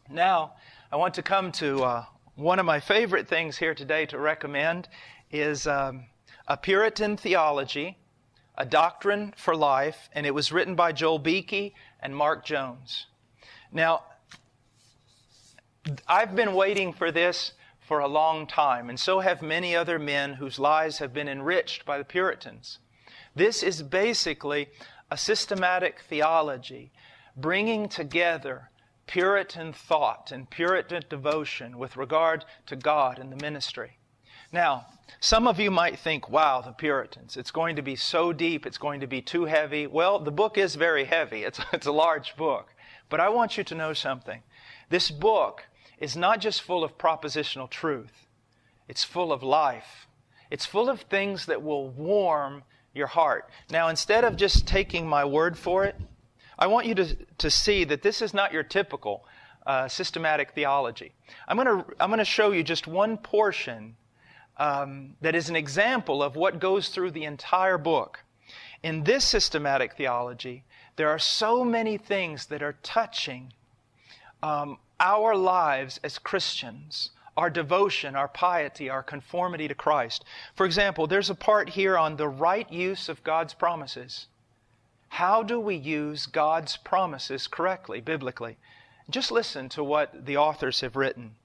Now, I want to come to one of my favorite things here today to recommend is a Puritan theology, a doctrine for life, and it was written by Joel Beeke and Mark Jones. Now, I've been waiting for this for a long time, and so have many other men whose lives have been enriched by the Puritans. This is basically a systematic theology, bringing together Puritan thought and Puritan devotion with regard to God and the ministry. Now, some of you might think, wow, the Puritans, it's going to be so deep, it's going to be too heavy. Well, the book is very heavy. It's a large book. But I want you to know something. This book is not just full of propositional truth. It's full of life. It's full of things that will warm your heart. Now, instead of just taking my word for it, I want you to see that this is not your typical systematic theology. I'm going to show you just one portion that is an example of what goes through the entire book. In this systematic theology, there are so many things that are touching our lives as Christians, our devotion, our piety, our conformity to Christ. For example, there's a part here on the right use of God's promises. How do we use God's promises correctly, biblically? Just listen to what the authors have written.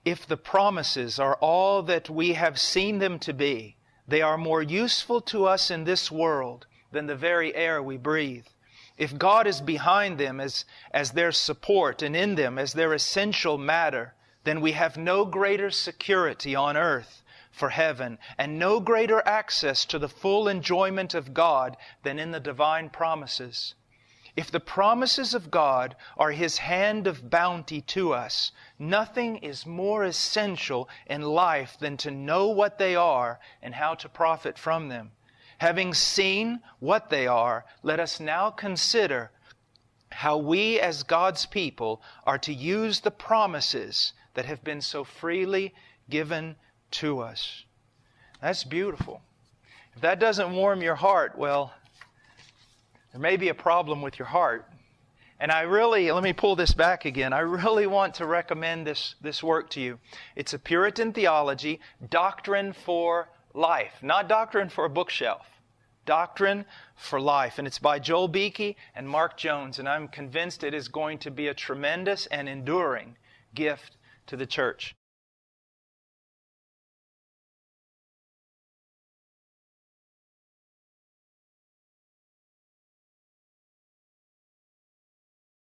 If the promises are all that we have seen them to be, they are more useful to us in this world than the very air we breathe. If God is behind them as their support and in them as their essential matter, then we have no greater security on earth for heaven and no greater access to the full enjoyment of God than in the divine promises. If the promises of God are His hand of bounty to us, nothing is more essential in life than to know what they are and how to profit from them. Having seen what they are, let us now consider how we as God's people are to use the promises that have been so freely given to us. That's beautiful. If that doesn't warm your heart, well, there may be a problem with your heart. And let me pull this back again. I really want to recommend this work to you. It's a Puritan theology, doctrine for life, not doctrine for a bookshelf. Doctrine for Life. And it's by Joel Beeke and Mark Jones. And I'm convinced it is going to be a tremendous and enduring gift to the church.